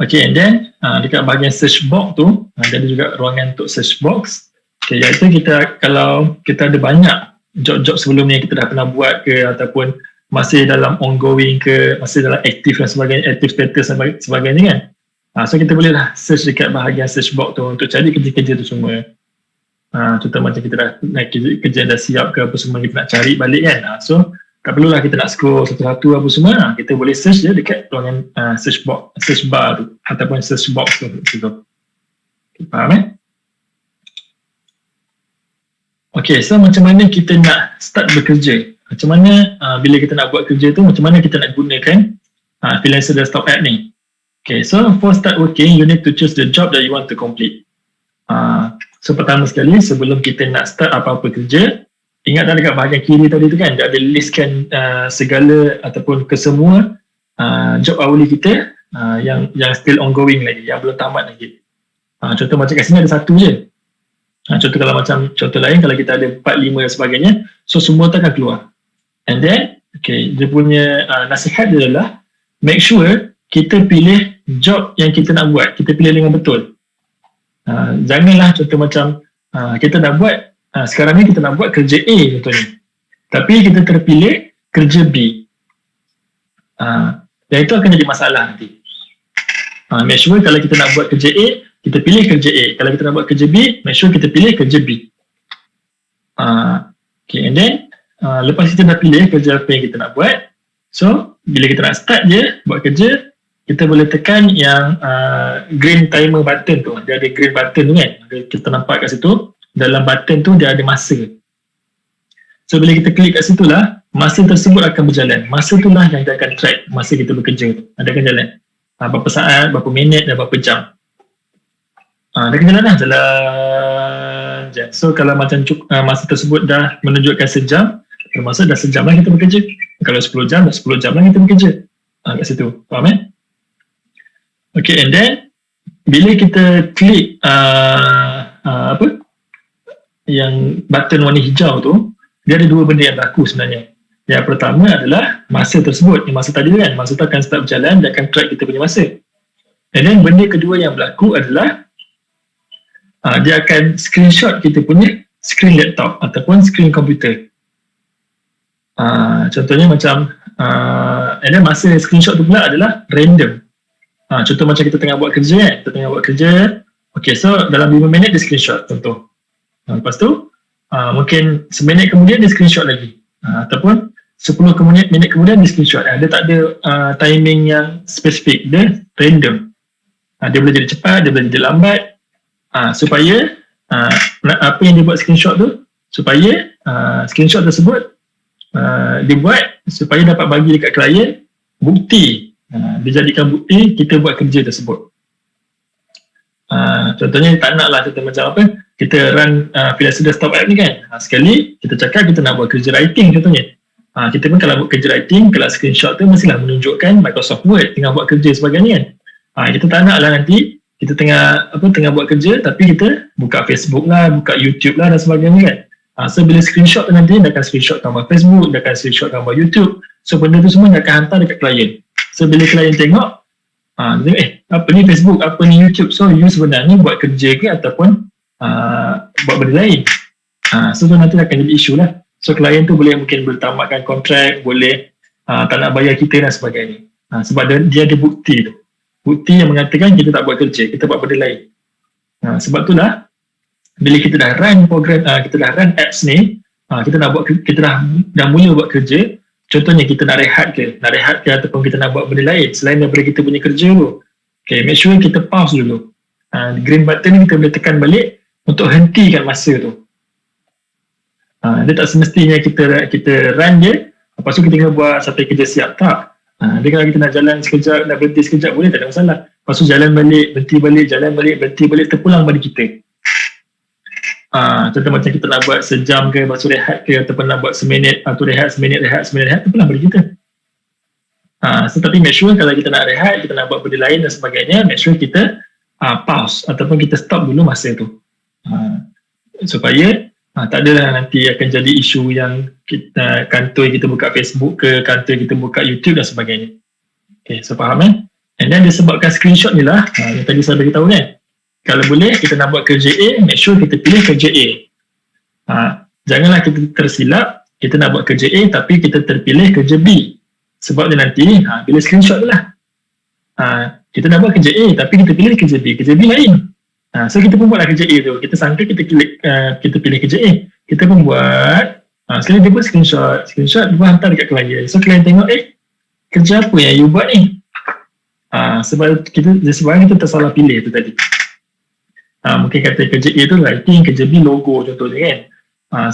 Okay, and then dekat bahagian search box tu, ada juga ruangan untuk search box. Okay, iaitu kalau kita ada banyak job-job sebelum ni kita dah pernah buat ke, ataupun masih dalam ongoing ke, masih dalam aktif dan sebagainya, active status dan sebagainya kan. So kita boleh lah search dekat bahagian search box tu untuk cari kerja-kerja tu semua. Contoh macam kita dah kerja dah siap ke apa semua, kita nak cari balik kan. So tak perlulah kita nak scroll satu-satu apa semua, kita boleh search je dekat ruangan search box, search bar tu ataupun search box tu. Okay, faham Okay, so macam mana kita nak start bekerja, macam mana bila kita nak buat kerja tu, macam mana kita nak gunakan Freelancer Desktop app ni. Okay, so for start working, you need to choose the job that you want to complete. So pertama sekali, sebelum kita nak start apa-apa kerja, ingat dekat bahagian kiri tadi tu kan, dia ada listkan segala ataupun kesemua job awali kita yang still ongoing lagi, yang belum tamat lagi. Contoh macam kat sini ada satu je. Contoh kalau macam contoh lain, kalau kita ada 4, 5 dan sebagainya, so semua tu akan keluar. And then, okay, dia punya nasihat dia adalah make sure kita pilih job yang kita nak buat, kita pilih dengan betul. Janganlah contoh macam kita nak buat sekarang ni kita nak buat kerja A contohnya, tapi kita terpilih kerja B, dan itu akan jadi masalah nanti. Make sure kalau kita nak buat kerja A, kita pilih kerja A. Kalau kita nak buat kerja B, make sure kita pilih kerja B. Okay, and then lepas kita dah pilih kerja apa yang kita nak buat, so bila kita nak start je buat kerja, kita boleh tekan yang green timer button tu. Dia ada green button tu kan, kita nampak kat situ. Dalam button tu dia ada masa. So bila kita klik kat situ lah, masa tersebut akan berjalan. Masa tu lah yang kita akan track masa kita bekerja tu. Dia akan jalan berapa saat, berapa minit dan berapa jam. Dia akan jalan lah, jalan je. So kalau macam masa tersebut dah menunjukkan sejam, bermasa dah sejam lah kita bekerja. Kalau 10 jam, dah 10 jam lah kita bekerja kat situ. Faham Okay, and then bila kita klik yang button warna hijau tu, dia ada dua benda yang berlaku sebenarnya. Yang pertama adalah masa tersebut, masa tadi kan, masa tu akan start berjalan, dia akan track kita punya masa. And then benda kedua yang berlaku adalah dia akan screenshot kita punya screen laptop ataupun screen komputer. Contohnya macam and then masa screenshot tu pula adalah random. Contoh macam kita tengah buat kerja kan, kita tengah buat kerja, okay, so dalam 5 minit dia screenshot contoh. Lepas tu mungkin seminit kemudian dia screenshot lagi, ataupun 10 minit kemudian dia screenshot. Dia tak ada timing yang spesifik, dia random. Dia boleh jadi cepat, dia boleh jadi lambat, supaya apa yang dia buat screenshot tu, supaya screenshot tersebut dibuat supaya dapat bagi dekat klien bukti. Dia jadikan bukti kita buat kerja tersebut. Contohnya tak nak lah contoh macam apa, kita run Freelancer Desktop app ni kan, sekali kita cakap kita nak buat kerja writing contohnya. Kita pun kalau buat kerja writing, kalau screenshot tu mestilah menunjukkan Microsoft Word tengah buat kerja sebagainya kan. Kita tak nak lah nanti kita tengah buat kerja tapi kita buka Facebook lah, buka YouTube lah dan sebagainya kan. So bila screenshot tu nanti dia akan screenshot gambar Facebook, dia akan screenshot gambar YouTube. So benda tu semua dia akan hantar dekat klien. So bila klien tengok, dia tengok apa ni Facebook, apa ni YouTube, so you sebenarnya buat kerja ke ataupun buat benda lain. So tu nanti akan jadi isu lah. So klien tu boleh mungkin bertamatkan kontrak, boleh tak nak bayar kita dan sebagainya. Sebab dia ada bukti tu, bukti yang mengatakan kita tak buat kerja, kita buat benda lain. Sebab tu lah bila kita dah run program, kita dah run apps ni, kita dah mula buat kerja. Contohnya kita nak rehat ke ataupun kita nak buat benda lain selain daripada kita punya kerja tu. Okay, make sure kita pause dulu. Green button ni kita boleh tekan balik untuk hentikan masa tu. Dia tak semestinya kita run je, lepas tu kita kena buat sampai kerja siap. Tak. Dia kalau kita nak jalan sekejap, nak berhenti sekejap boleh, tak ada masalah. Lepas tu jalan balik, berhenti balik, jalan balik, berhenti balik, terpulang pada kita. Contoh macam kita nak buat sejam ke, lepas tu rehat ke, ataupun nak buat seminit, tu rehat, seminit rehat, terpulang pada kita. So tapi make sure kalau kita nak rehat, kita nak buat benda lain dan sebagainya, make sure kita pause ataupun kita stop dulu masa tu. Supaya tak adalah nanti akan jadi isu yang kantor kita buka Facebook ke, kantor kita buka YouTube dan sebagainya. Okay, so faham And then disebabkan screenshot ni lah, yang tadi saya beritahu kan, kalau boleh kita nak buat kerja A, make sure kita pilih kerja A. Janganlah kita tersilap, kita nak buat kerja A tapi kita terpilih kerja B. Sebab dia nanti, bila screenshot tu lah, kita nak buat kerja A tapi kita pilih kerja B lain. So kita pun buatlah kerja A tu, kita sangka kita pilih kerja A, kita pun buat, sekali dia buat screenshot dia pun hantar dekat klien. So klien tengok, kerja apa yang you buat ni? Sebab kita tersalah pilih tu tadi. Mungkin kata kerja A tu writing, kerja B logo contohnya kan.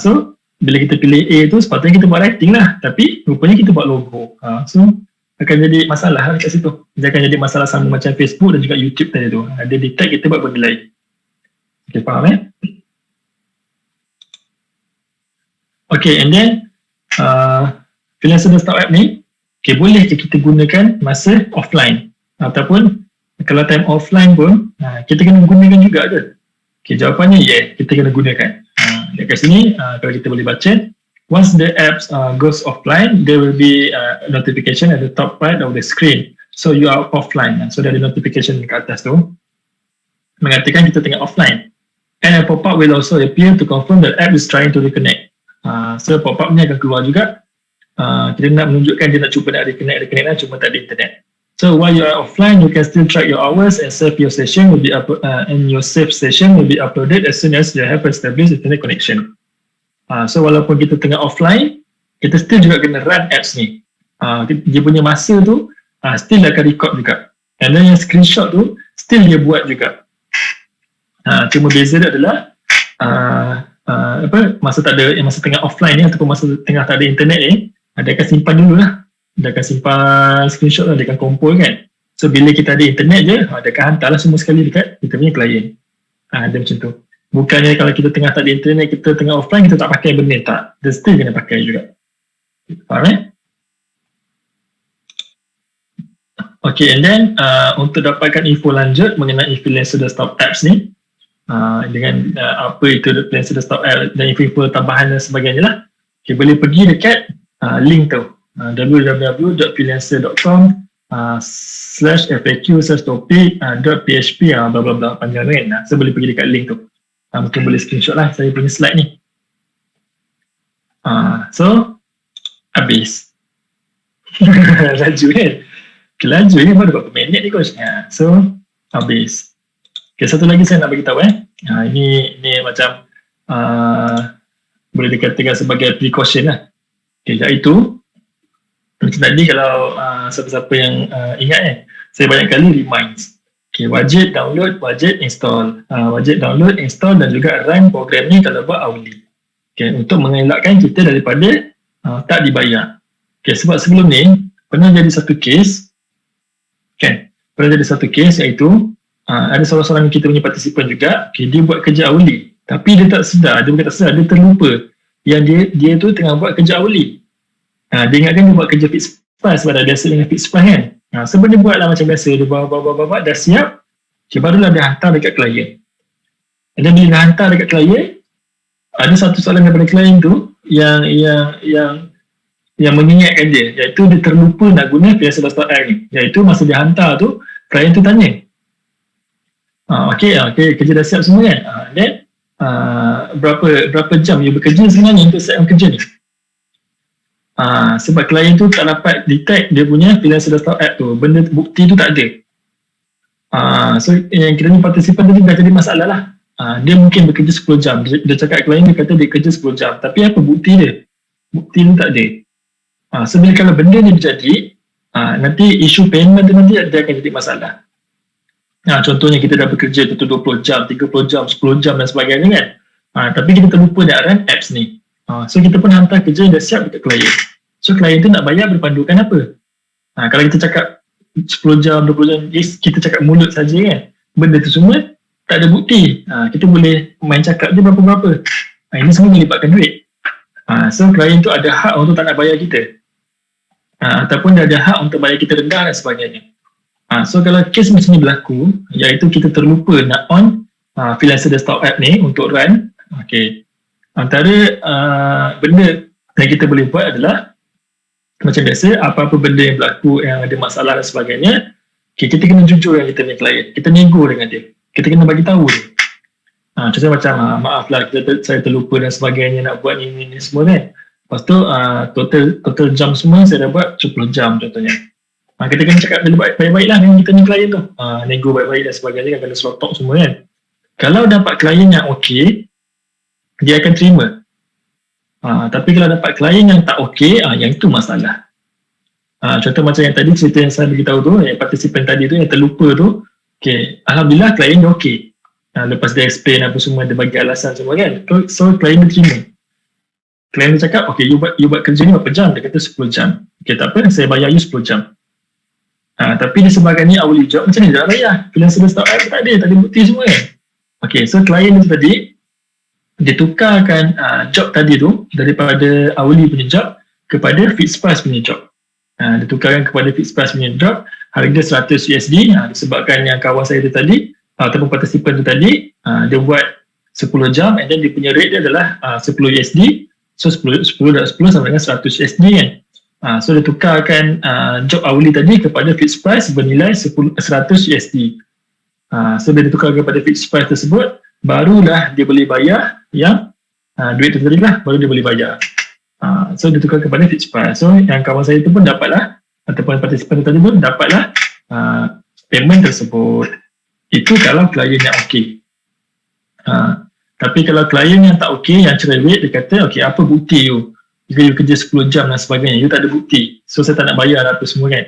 So bila kita pilih A tu sepatutnya kita buat writing lah, tapi rupanya kita buat logo. So akan jadi masalah dekat situ. Dia akan jadi masalah sama macam Facebook dan juga YouTube tadi tu. Dia detect kita buat benda lain. Okay, faham Okay, and then Freelancer Desktop App ni, boleh kita gunakan masa offline ataupun kalau time offline pun kita kena gunakan juga ke? Jawapannya kita kena gunakan. Dekat sini kalau kita boleh baca, once the apps goes offline, there will be a notification at the top right of the screen. So you are offline. So there ada notification kat atas tu mengatakan kita tengah offline. And a pop-up will also appear to confirm that app is trying to reconnect. So pop-up ni akan keluar juga. Kita nak menunjukkan dia nak cuba nak reconnect lah, cuma tak ada internet. So while you are offline, you can still track your hours and save your session will be and your save session will be uploaded as soon as you have established internet connection. So walaupun kita tengah offline, kita still juga kena run apps ni. Dia punya masa tu still akan record juga. And then yang screenshot tu still dia buat juga. Cuma beza dia adalah masa tengah offline ni ataupun masa tengah tak ada internet ni, dia akan simpan dulu lah. Dia akan simpan screenshot lah, dia akan kumpul kan. So bila kita ada internet je, dia akan hantar lah semua sekali dekat kita punya klien. Dia macam tu. Bukannya kalau kita tengah tak ada internet, kita tengah offline, kita tak pakai benda, tak. Dia still kena pakai juga. Faham Okay, and then untuk dapatkan info lanjut mengenai Freelancer Desktop Apps ni, dengan apa itu Freelancer Desktop App dan info-info tambahan dan sebagainya lah, boleh pergi dekat link tu, www.freelancer.com/faq/topic.php bla bla bla panjang kan. So boleh pergi dekat link tu. Mungkin boleh screenshot lah saya punya slide ni. So habis. Laju kan? Laju ni baru berapa minit ni coach. So habis. Satu lagi saya nak beritahu ini macam boleh dikatakan sebagai precaution lah. Iaitu macam tadi kalau siapa-siapa yang ingat saya banyak kali reminds. Wajib download, wajib install, wajib download, install dan juga run program ni kalau buat hourly. Untuk mengelakkan kita daripada tak dibayar. Sebab sebelum ni pernah jadi satu kes, iaitu ada seorang-seorang kita punya partisipan juga, dia buat kerja hourly tapi dia tak sedar, dia terlupa yang dia tu tengah buat kerja hourly. Dia ingatkan dia buat kerja fixed price sebab dah biasa dengan fixed price kan. Sebab dia buat lah macam biasa, dia bawa dah siap, barulah dia hantar dekat klien. Dan bila dia hantar dekat klien, ada satu soalan daripada klien tu yang mengingatkan dia, iaitu dia terlupa nak guna Freelancer Desktop App ni. Iaitu masa dia hantar tu, klien tu tanya, kerja dah siap semua kan? Then berapa jam you bekerja sebenarnya untuk siapkan kerja ni? Sebab klien tu tak dapat detect dia punya Freelancer Desktop App tu, benda bukti tu tak ada. So yang kita ni partisipan tadi dah jadi masalah lah. Dia mungkin bekerja 10 jam, dia cakap klien, dia kata dia kerja 10 jam, tapi apa bukti dia? Bukti tu tak ada. So bila kalau benda ni berjadi, nanti isu payment tu nanti dia akan jadi masalah. Contohnya kita dah bekerja tu 20 jam, 30 jam, 10 jam dan sebagainya kan. Tapi kita terlupa nak run apps ni. So kita pun hantar kerja dah siap dekat klien. So klien tu nak bayar berpandukan apa? Kalau kita cakap 10 jam, 20 jam, kita cakap mulut saja kan. Benda tu semua tak ada bukti. Kita boleh main cakap je berapa-berapa. Ini semua melibatkan duit. So klien tu ada hak untuk tak nak bayar kita. Ataupun dia ada hak untuk bayar kita rendah dan sebagainya. So kalau kes macam ni berlaku, iaitu kita terlupa nak on Freelancer Desktop App ni untuk run, antara benda yang kita boleh buat adalah macam biasa, apa-apa benda yang berlaku yang ada masalah dan sebagainya, Okay, kita kena jujur dengan kita punya klien. Kita nego dengan dia. Kita kena bagi tahu dia. Contohnya macam, maaf lah, saya terlupa dan sebagainya nak buat ni semua kan. Lepas tu, total jam semua saya dah buat 10 jam contohnya. Kita kena cakap baik-baik lah dengan kita ni klien tu. Nego baik-baik dan sebagainya kan, kena slot talk semua kan. Kalau dapat klien yang okey, dia akan terima. Tapi kalau dapat klien yang tak okey, yang itu masalah. Contoh macam yang tadi cerita yang saya beritahu tu, yang partisipan tadi tu yang terlupa tu, okay, alhamdulillah klien dia okey. Lepas dia explain apa semua, dia bagi alasan semua kan, so klien dia terima. Klien dia cakap, okay, you buat kerja ni berapa jam? Dia kata 10 jam. Okay, tak apa, saya bayar you 10 jam. Tapi disebabkan ni hourly job, macam ni dia nak bayar. Freelancer dia start tak ada bukti semua kan. Okay, so klien dia tadi, dia tukarkan job tadi tu daripada hourly punya job kepada fixed price punya job. Dia tukarkan kepada fixed price punya job, harga 100 USD. Disebabkan yang kawan saya tu tadi, ataupun partisipan tu tadi, dia buat 10 jam and then dia punya rate dia adalah 10 USD. So 10 sama dengan 100 USD kan. So dia tukarkan job hourly tadi kepada fixed price bernilai 100 USD. So dia tukar kepada fixed price tersebut, barulah dia boleh bayar yang duit tu tadi lah, baru dia boleh bayar. So dia tukar kepada fixed price. So yang kawan saya tu pun dapatlah, ataupun partisipan tu tadi pun dapatlah payment tersebut. Itu kalau klien yang okey. Tapi kalau klien yang tak okey, yang cerewet, dia kata, okey, apa bukti you? Jika you kerja 10 jam dan sebagainya, you tak ada bukti. So saya tak nak bayar apa semua kan.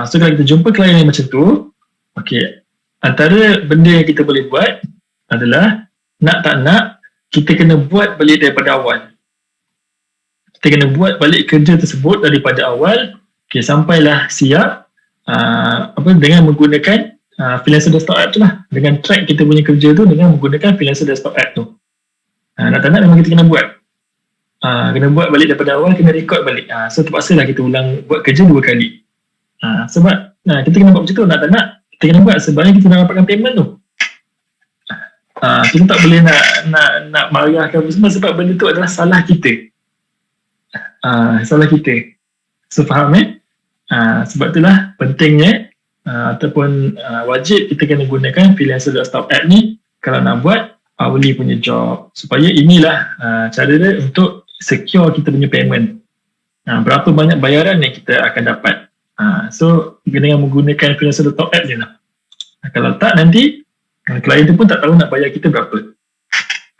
So kalau kita jumpa klien yang macam tu, okey, antara benda yang kita boleh buat adalah, nak tak nak, kita kena buat balik daripada awal. Kita kena buat balik kerja tersebut daripada awal, okey, sampailah siap, dengan menggunakan Freelancer Desktop App tu lah. Dengan track kita punya kerja tu dengan menggunakan Freelancer Desktop App tu. Nak tak nak memang kita kena buat. Kena buat balik daripada awal, kena record balik. So terpaksa lah kita ulang buat kerja 2 kali. Sebab kita kena buat macam tu, nak tak nak kita kena buat sebabnya kita nak dapatkan payment tu. Kita tak boleh nak marah ke apa semua sebab benda tu adalah salah kita. Salah kita. So faham sebab itulah pentingnya ataupun wajib kita kena gunakan Freelancer Desktop App ni kalau nak buat hourly punya job, supaya inilah cara dia untuk secure kita punya payment. Berapa banyak bayaran yang kita akan dapat. So dengan menggunakan Freelancer Desktop App je lah. Kalau tak, nanti klien tu pun tak tahu nak bayar kita berapa.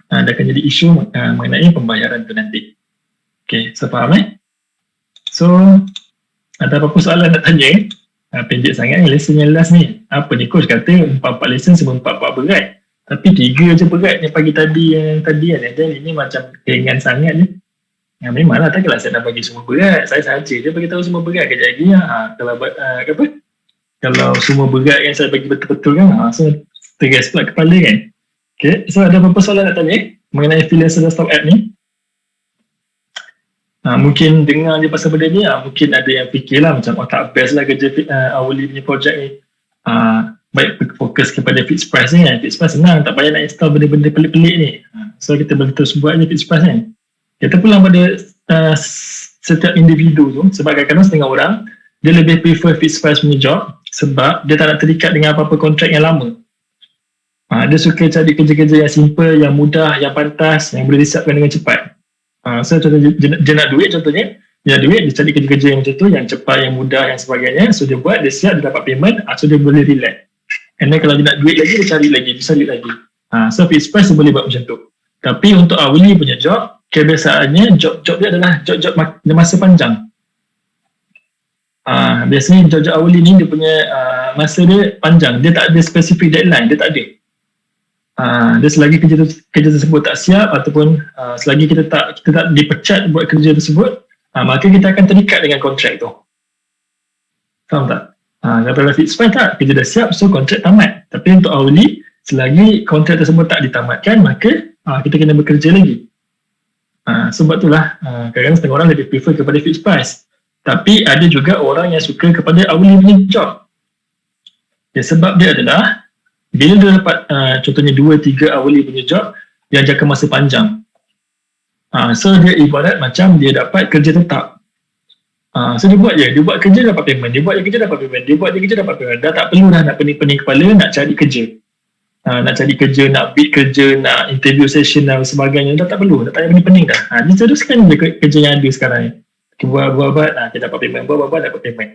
Dia akan jadi isu mengenai pembayaran tu nanti. Okay, so faham So ada apa-apa soalan nak tanya? Pendek sangat ni lesson yang last ni. Apa ni coach kata 4 lesson semua 4 berat. Tapi 3 je berat yang pagi tadi kan. Dan ini macam ringan sangat je. Memanglah takkanlah saya nak bagi semua berat. Saya saja je bagi tahu semua berat. Kejap lagi kalau semua berat yang saya bagi betul-betul kan, so tegas pula kepala kan. Okay, so ada apa-apa soalan nak tanya mengenai Freelancer Desktop App ni? Mungkin dengar je pasal benda ni, mungkin ada yang fikirlah macam tak best lah kerja hourly punya projek ni. Baik fokus kepada fixed price ni kan. Fixed price senang, tak payah nak install benda-benda pelik-pelik ni. So kita boleh terus buat je fixed price kan. Kita pulang pada setiap individu tu, sebab kadang-kadang setengah orang dia lebih prefer fixed price punya job sebab dia tak nak terikat dengan apa-apa kontrak yang lama. Dia suka cari kerja-kerja yang simple, yang mudah, yang pantas, yang boleh disiapkan dengan cepat. So contohnya dia nak duit, dia cari kerja-kerja yang macam tu, yang cepat, yang mudah, yang sebagainya. So dia buat, dia siap, dia dapat payment, so dia boleh relax. And then kalau dia nak duit lagi, dia cari lagi. So fixed price dia boleh buat macam tu. Tapi untuk hourly punya job, kebiasaannya job dia adalah job masa panjang. Biasanya job hourly ni dia punya masa dia panjang, dia tak ada specific deadline, dia tak ada. Dia selagi kerja tersebut tak siap ataupun selagi kita tak dipecat buat kerja tersebut, maka kita akan terikat dengan kontrak tu. Faham tak? Kalau fixed price tak, kerja dah siap, so kontrak tamat. Tapi untuk hourly, selagi kontrak tersebut tak ditamatkan, maka kita kena bekerja lagi. Sebab itulah kadang-kadang setengah orang lebih prefer kepada fixed price. Tapi ada juga orang yang suka kepada hourly punya job. Sebab dia adalah bila dia dapat contohnya 2-3 hourly punya job yang jangka masa panjang, so dia ibarat macam dia dapat kerja tetap. So dia buat je, dia buat kerja dapat payment, dia buat je kerja dapat payment, dia buat je kerja dapat payment. Dah tak perlu dah nak pening-pening kepala nak cari kerja. Nak cari kerja, nak bid kerja, nak interview session dan sebagainya, dah tak perlu, dah tak payah pening-pening dah. Dia teruskan je kerja yang ada sekarang ni. Buat-buat, dia dapat payment, buat-buat dapat payment.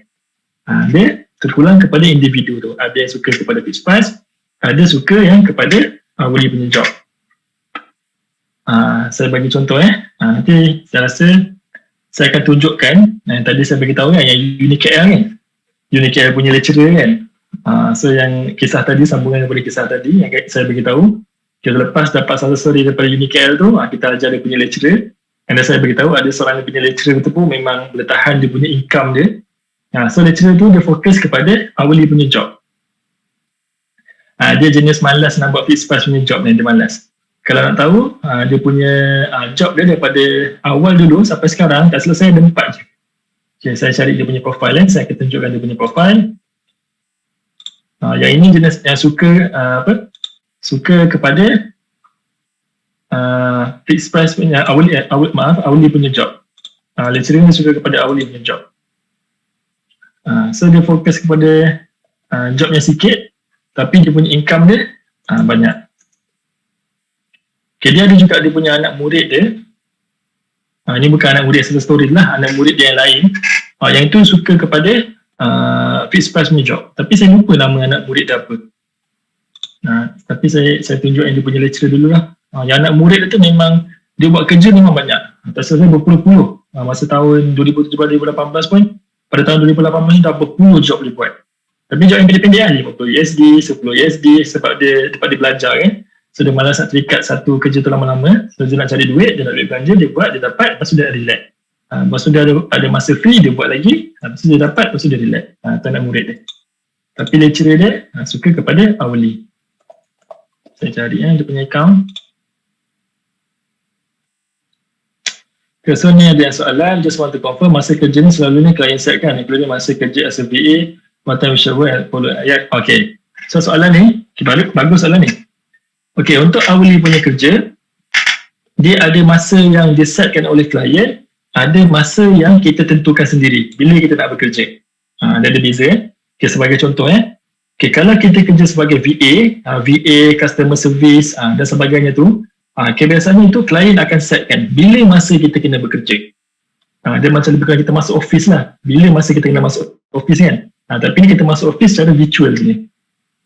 Dia terpulang kepada individu tu. Ada yang suka kepada fixed price, ada suka yang kepada hourly punya job. Saya bagi contoh nanti saya rasa saya akan tunjukkan yang tadi saya beritahu kan, yang UniKL kan, UniKL punya lecturer kan. So yang kisah tadi, sambungan daripada kisah tadi yang saya beritahu, kita lepas dapat satu story daripada UniKL tu, kita ajar dia punya lecturer, dan saya beritahu ada seorang yang punya lecturer tu pun memang boleh tahan dia punya income dia. So lecturer tu dia fokus kepada hourly punya job. Dia jenis malas nak buat fixed price punya job ni, dia malas. Kalau nak tahu, dia punya job dia daripada awal dulu sampai sekarang, tak selesai ada 4 je. Okay, saya cari dia punya profile saya akan tunjukkan dia punya profile. Yang ini jenis yang suka suka kepada fixed price punya hourly punya job. Lecturer ni suka kepada hourly punya job. So dia fokus kepada jobnya sikit, tapi dia punya income dia banyak. Okay, dia ada juga dia punya anak murid dia. Ini bukan anak murid satu story lah, anak murid dia yang lain. Yang itu suka kepada fixed price punya job. Tapi saya lupa nama anak murid dia apa. Tapi saya tunjuk yang dia punya lecturer dulu lah. Yang anak murid dia tu memang, dia buat kerja memang banyak. Tak selesai berpuluh-puluh. Masa tahun 2017-2018 pun, pada tahun 2018 dah berpuluh job dia buat. Tapi job yang pendek-pendek lah, $50, $10 sebab dia belajar kan. So dia malas nak terikat satu kerja tu lama-lama. So dia nak cari duit, dia nak duit belanja, dia buat, dia dapat, lepas tu dia relax. Lepas tu dia ada masa free, dia buat lagi, lepas tu dia dapat, lepas tu dia relax. Tu anak murid dia. Tapi lecturer dia suka kepada hourly. Saya cari dia punya account. Okay, so ni ada soalan, just want to confirm, masa kerja ni selalunya klien set kan, including masa kerja as a VA, what time we shall work, follow ayat. Okay, so soalan ni, bagus soalan ni. Okay, untuk hourly punya kerja, dia ada masa yang disetkan oleh klien, ada masa yang kita tentukan sendiri bila kita nak bekerja. Dia ada beza Okay, sebagai contoh okay, kalau kita kerja sebagai VA, customer service dan sebagainya tu, okay, biasanya itu klien akan setkan bila masa kita kena bekerja. Dia macam lebih kurang kita masuk office lah, bila masa kita kena masuk office kan. Tapi ni kita masuk office secara virtual ni.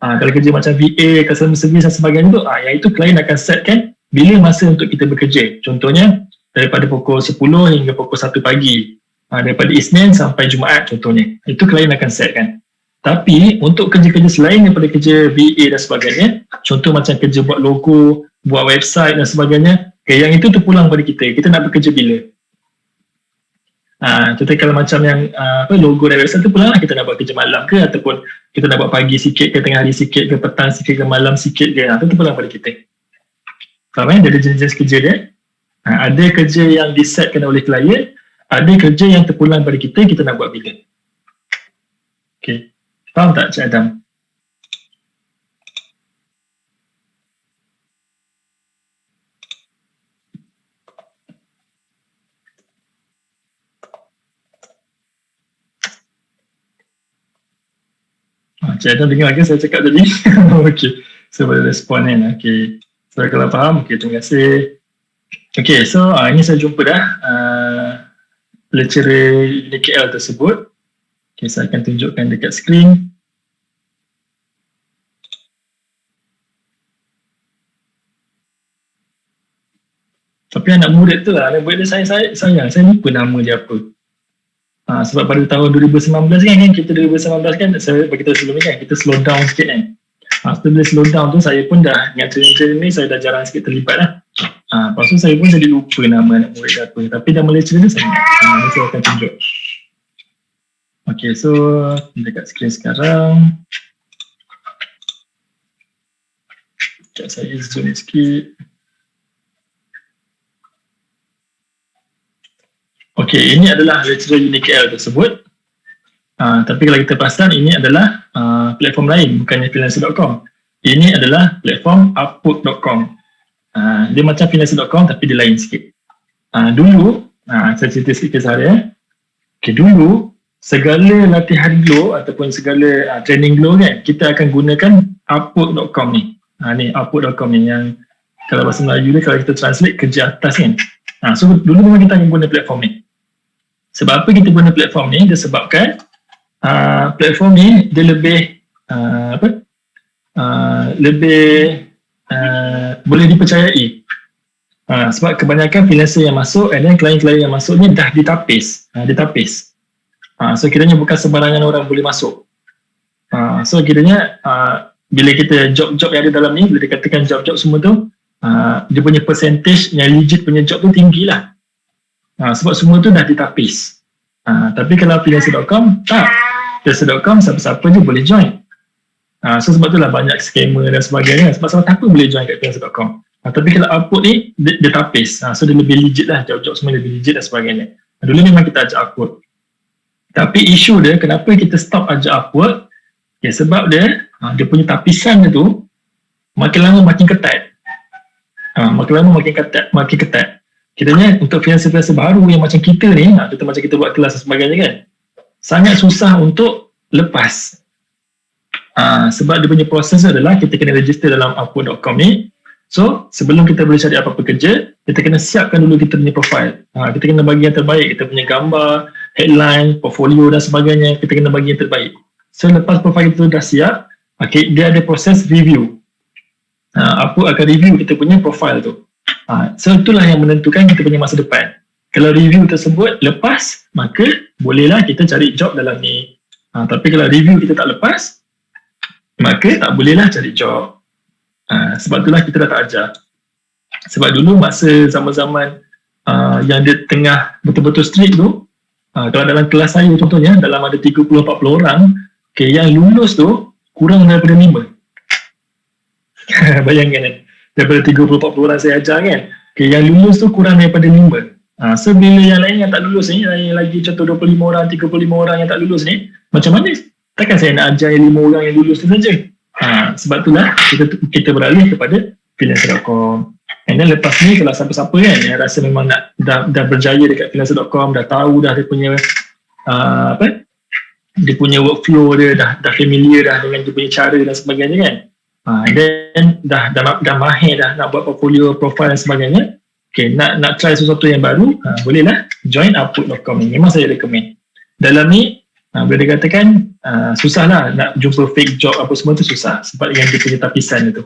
Kalau kerja macam VA, customer service dan sebagainya tu, yang itu klien akan setkan bila masa untuk kita bekerja. Contohnya, daripada pukul 10 hingga pukul 1 pagi. Daripada Isnin sampai Jumaat contohnya. Itu klien akan setkan. Tapi, untuk kerja-kerja selain daripada kerja VA dan sebagainya, contoh macam kerja buat logo, buat website dan sebagainya, yang itu terpulang pada kita. Kita nak bekerja bila. Contoh kalau macam yang logo dan website tu pulang lah, kita nak buat kerja malam ke, ataupun kita nak buat pagi sikit ke, tengah hari sikit ke, petang sikit ke, malam sikit ke, itu pulang pada kita. Faham dia ada jenis-jenis kerja dia. Ada kerja yang disetkan oleh klien, ada kerja yang terpulang pada kita nak buat bila. Okay, faham tak Cik Adam? Cik Adam dengar ke saya cakap tadi? Okay, saya boleh respon kan. Okay, so kalau faham, okay, terima kasih. Okay, so ini saya jumpa dah lecturer UniKL tersebut. Okay, saya akan tunjukkan dekat skrin. Tapi anak murid tu lah, anak murid dia saya lupa nama dia apa. Sebab pada tahun 2019 kan, kita 2019 kan, saya beritahu sebelum ni kan, kita slow down sikit kan. Setelah slow down tu, saya pun dah, dengan training ni, saya dah jarang sikit terlibat lah. Lepas tu saya pun jadi lupa nama anak murid dia apa. Tapi dah lecturer tu saya ingat. Ni saya akan tunjuk. Okay, so dekat skrin sekarang. Sekejap saya zoom sikit. Okay, ini adalah lecturer UniKL tersebut. Tapi kalau kita perasan, ini adalah platform lain, bukannya freelancer.com. Ini adalah platform upwork.com. Dia macam freelancer.com tapi dia lain sikit. Dulu, saya cerita sikit kisah dia. Okay, dulu segala latihan Glow ataupun segala training Glow kan, kita akan gunakan upwork.com ni. Ni upwork.com ni yang kalau bahasa Melayu ni kalau kita translate kerja atas kan. So dulu memang kita akan guna platform ni. Sebab apa kita guna platform ni? Disebabkan platform ni dia lebih boleh dipercayai. Sebab kebanyakan freelancer yang masuk and then klien-klien yang masuk ni dah ditapis. So kiranya bukan sembarangan orang boleh masuk. So kiranya bila kita job-job yang ada dalam ni, bila dikatakan job-job semua tu, dia punya percentage yang legit punya job tu tinggi lah. Sebab semua tu dah ditapis. Tapi kalau freelancer.com, tak. Freelancer.com siapa-siapa je boleh join. So sebab tu lah banyak scammer dan sebagainya. Sebab siapa boleh join kat freelancer.com. Tapi kalau Upwork ni, dia tapis. So dia lebih legit lah, job-job semua lebih legit dan sebagainya. Dulu memang kita ajak Upwork. Tapi isu dia, kenapa kita stop ajak Upwork? Sebab dia punya tapisan dia tu, makin lama makin ketat. Makin ketat. Kiranya untuk freelancer-freelancer baru yang macam kita ni, contoh macam kita buat kelas dan sebagainya kan, sangat susah untuk lepas. Sebab dia punya proses adalah kita kena register dalam Upwork.com ni. So, sebelum kita boleh cari apa-apa kerja, kita kena siapkan dulu kita punya profile. Kita kena bagi yang terbaik, kita punya gambar, headline, portfolio dan sebagainya, kita kena bagi yang terbaik. So, lepas profile itu dah siap, dia ada proses review. Apa akan review kita punya profile tu. So, itulah yang menentukan kita punya masa depan. Kalau review tersebut lepas, maka bolehlah kita cari job dalam ni. Tapi kalau review kita tak lepas, maka tak bolehlah cari job. Sebab itulah kita dah tak ajar. Sebab dulu masa zaman-zaman yang dia tengah betul-betul strict tu, kalau dalam kelas saya contohnya, dalam ada 30-40 orang, yang lulus tu kurang daripada 5. Bayangkan kan, daripada 30-40 orang saya ajar kan, yang lulus tu kurang daripada 5. So bila yang lain yang tak lulus ni, yang lagi contoh 25 orang, 35 orang yang tak lulus ni, macam mana? Takkan saya nak ajar 5 orang yang lulus tu saja. Sebab itulah kita beralih kepada freelancer.com. And then lepas ni kalau siapa-siapa kan yang rasa memang nak dah berjaya dekat freelancer.com, dah tahu dah dia punya dia punya workflow dia, dah familiar dah dengan dia punya cara dan sebagainya kan, and then dah mahir dah nak buat portfolio, profile dan sebagainya, nak try sesuatu yang baru, bolehlah join Upwork.com ni. Memang saya recommend. Dalam ni boleh dikatakan susah lah nak jumpa fake job apa semua tu, susah sebab yang dia punya tapisan itu.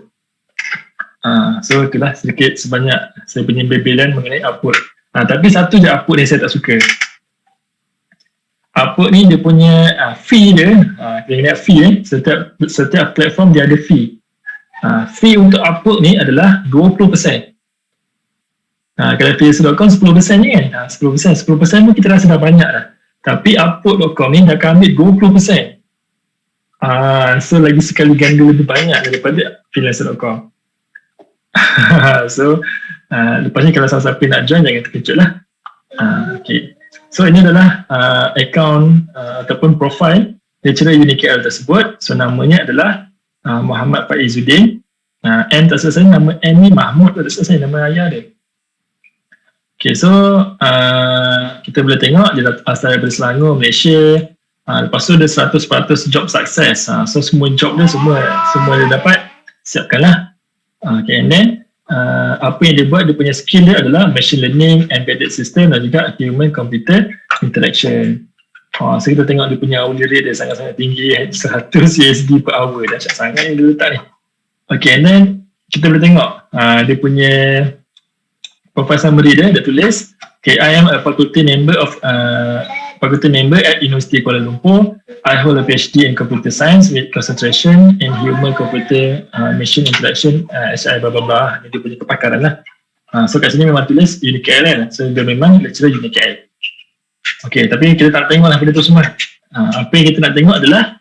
So itulah sedikit sebanyak saya punya bebelan mengenai Upwork. Tapi satu je Upwork ni saya tak suka. Upwork ni dia punya fee dia, kita ingat fee setiap platform dia ada fee. Fee untuk Upwork ni adalah 20%. Kalau freelancer.com 10% je kan, 10% pun kita rasa dah banyak dah. Tapi Upwork.com ni dah akan ambil 20%. So lagi sekali ganda lebih banyak daripada freelancer.com. So lepas ni kalau siapa-siapa nak join, jangan terkejut lah. Okay. So ini adalah account ataupun profile lecturer UniKL tersebut. So namanya adalah Muhammad Faizuddin. N tak selesai, nama N ni Mahmud tak selesai, nama ayah dia. Okay, so kita boleh tengok dia asal daripada Selangor, Malaysia. Lepas tu dia 100% job success. So semua job dia semua dia dapat, siapkanlah. Okay, and then apa yang dia buat, dia punya skill dia adalah machine learning, embedded system dan juga human computer interaction. So kita tengok dia punya hourly rate dia sangat-sangat tinggi, 100 USD per hour, dahsyat sangat yang dia letak ni. Okay, and then kita boleh tengok dia punya profile summary dia tulis, I am a faculty member at University Kuala Lumpur. I hold a PhD in computer science with concentration in human computer machine interaction, SI blah blah blah. Dia punya kepakaran lah. So kat sini memang tulis UniKL kan, so dia memang lecturer UniKL. Okay, tapi kita tak tengok lah benda tu semua. Apa yang kita nak tengok adalah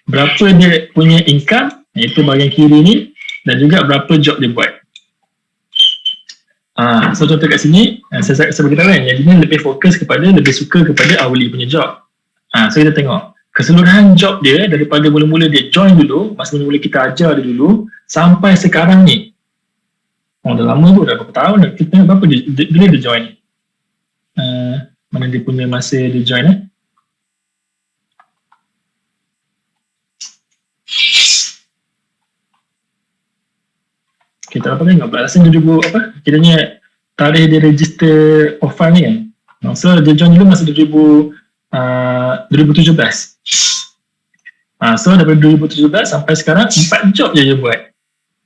berapa dia punya income, iaitu bahagian kiri ni, dan juga berapa job dia buat. So contoh kat sini, saya beritahu kan, yang dia lebih suka kepada hourly punya job. So kita tengok keseluruhan job dia daripada mula-mula dia join dulu, masa mula-mula kita ajar dia dulu, sampai sekarang ni. Dah lama tu, dah berapa tahun, kita tengok berapa bila dia join. Mana dia punya masa dia join Kita apa tengok pula rasa 2000 apa kiranya tarikh dia register profile ni kan. So dia join dulu masa 2017. So daripada 2017 sampai sekarang 4 job je dia buat.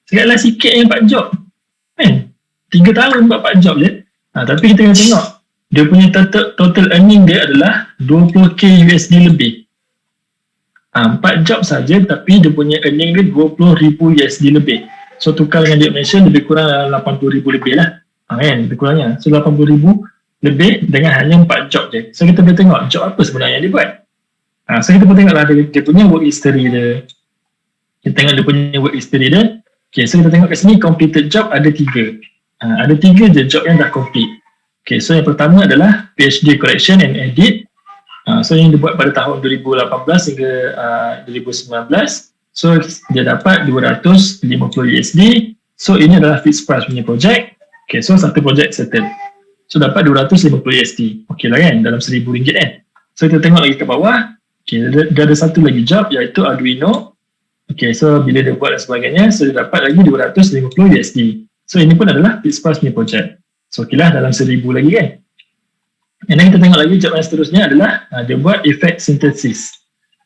Sekali sikit yang 4 job kan, 3 tahun buat 4 job je. Tapi kita kena tengok dia punya total earning dia adalah 20k USD lebih. 4 job saja tapi dia punya earning dia 20,000 USD lebih. So tukar dengan duit Malaysia lebih kurang 80,000 lebih lah kan, lebih kurangnya. So 80,000 lebih dengan hanya 4 job je. So kita boleh tengok job apa sebenarnya yang dia buat. So kita boleh tengoklah dia punya work history dia. Kita tengok dia punya work history dia. Okay, so kita tengok kat sini completed job ada 3. Ada 3 je job yang dah complete. Okay, so yang pertama adalah PhD correction and edit. So yang dia buat pada tahun 2018 hingga 2019. So dia dapat 250 USD. So ini adalah fixed price punya projek. Okay, so satu projek settle. So dapat 250 USD. Okay lah kan, dalam RM1,000 kan. So kita tengok lagi ke bawah. Okay, dia ada satu lagi job iaitu Arduino. Okay, so bila dia buat dan sebagainya, so dia dapat lagi 250 USD. So ini pun adalah fixed price punya projek. So okay lah dalam RM1,000 lagi kan. And then kita tengok lagi job yang seterusnya adalah dia buat effect synthesis.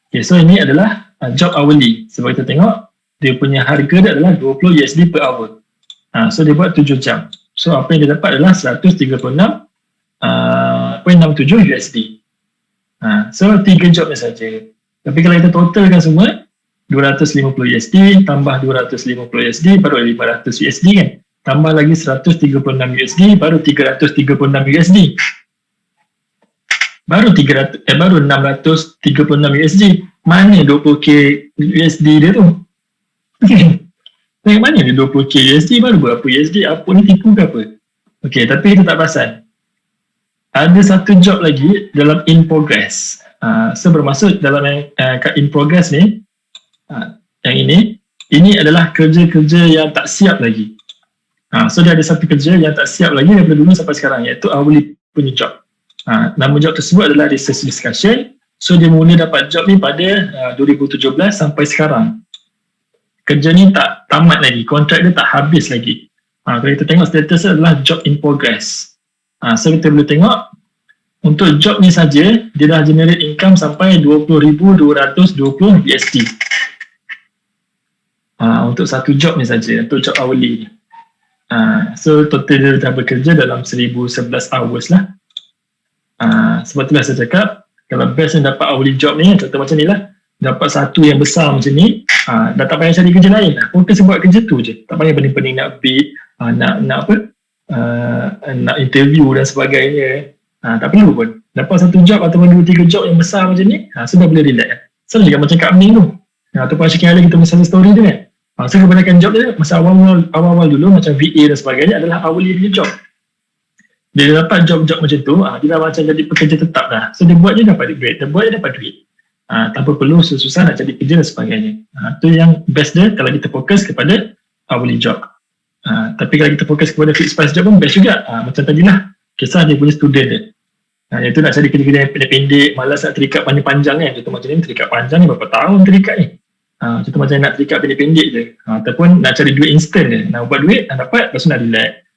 Okay, so ini adalah job hourly. Sebab kita tengok dia punya harga dia adalah 20 USD per hour. So dia buat 7 jam. So apa yang dia dapat adalah 136.67 USD. So 3 jobnya saja. Tapi kalau kita totalkan semua 250 USD tambah 250 USD baru 500 USD kan. Tambah lagi 136 USD baru 336 USD. Baru 636 USD. Mana 20k USD dia tu? Dari mana dia 20k USD baru berapa USD? Apa ni tipu ke apa? Okay, tapi itu tak pasal. Ada satu job lagi dalam in progress. So bermaksud dalam kat in progress ni, yang ini adalah kerja-kerja yang tak siap lagi. So dia ada satu kerja yang tak siap lagi daripada dulu sampai sekarang, iaitu hourly punya job. Nama job tersebut adalah research discussion. So dia mula dapat job ni pada 2017 sampai sekarang. Kerja ni tak tamat lagi, kontrak dia tak habis lagi. Kalau kita tengok status adalah job in progress. So kita boleh tengok untuk job ni saja dia dah generate income sampai 20,220 USD. Untuk satu job ni saja, untuk job hourly. So total dia dah bekerja dalam 1,011 hours lah. Sebab itulah saya cakap kalau best yang dapat hourly job ni, contoh macam ni lah, dapat satu yang besar macam ni, dah tak payah cari kerja lain lah, fokus buat kerja tu je, tak payah pening-pening nak bid, nak interview dan sebagainya. Tak perlu pun, dapat satu job ataupun 2-3 job yang besar macam ni, sudah boleh relax. Sama juga macam Kak Mning tu, ataupun Asyik Ali kita misalnya story tu kan. So kebanyakan job dia masa awal-awal dulu macam VA dan sebagainya adalah hourly punya job. Dia dapat job-job macam tu, dia dah macam jadi pekerja tetap dah. So dia buat je dapat duit, dia buat je dapat duit. Tanpa perlu susah nak cari kerja dan sebagainya. Itu yang best dia kalau kita fokus kepada hourly job. Tapi kalau kita fokus kepada fixed price job pun best juga. Macam tadilah, kisah dia punya student dia. Iaitu nak cari kerja-kerja yang pendek-pendek, malas nak terikat panjang-panjang kan. Contoh macam ni, terikat panjang ni berapa tahun terikat ni. Contoh macam nak terikat pendek-pendek je. Ataupun nak cari duit instant je. Nak buat duit, nak dapat, lepas tu nak relax.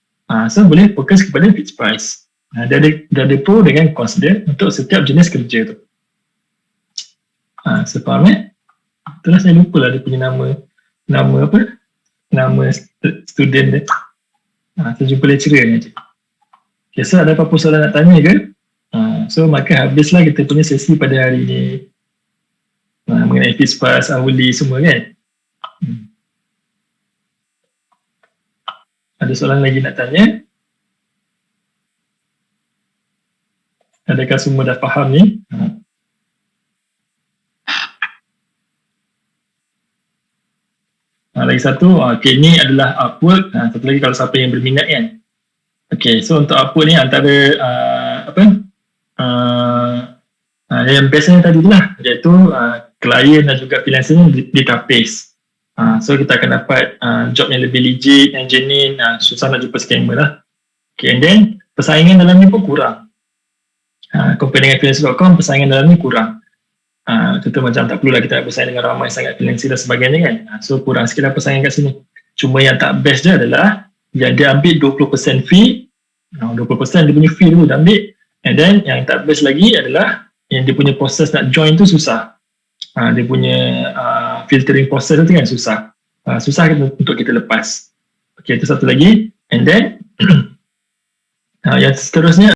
So boleh fokus kepada fixed price. Dia ada pro dengan cost dia untuk setiap jenis kerja tu. So faham itulah saya lupa lah dia punya nama apa, nama student dia. Saya jumpa lecturer ni je. Okay, so ada apa-apa soalan nak tanya ke? So maka habislah kita punya sesi pada hari ni, mengenai fixed price, hourly semua kan. Ada soalan lagi nak tanya? Adakah semua dah faham ni? Lagi satu, okay, ni adalah Upwork. Satu lagi kalau siapa yang berminat kan. Okay, so untuk Upwork ni antara yang biasanya tadi tu lah, iaitu klien dan juga freelancer ni database. So kita akan dapat job yang lebih legit, yang genuine, susah nak jumpa scammer lah. Okay, and then persaingan dalam ni pun kurang. Compare dengan freelancer.com, persaingan dalam ni kurang. Contoh macam tak perlulah kita nak bersaing dengan ramai sangat freelancer dan sebagainya kan. So kurang sikit lah persaingan kat sini. Cuma yang tak best dia adalah yang dia ambil 20% fee, 20% dia punya fee dulu dia ambil, and then yang tak best lagi adalah yang dia punya proses nak join tu susah. Dia punya filtering proses tu kan susah. Susah untuk kita lepas. Okay, itu satu lagi. And then yang seterusnya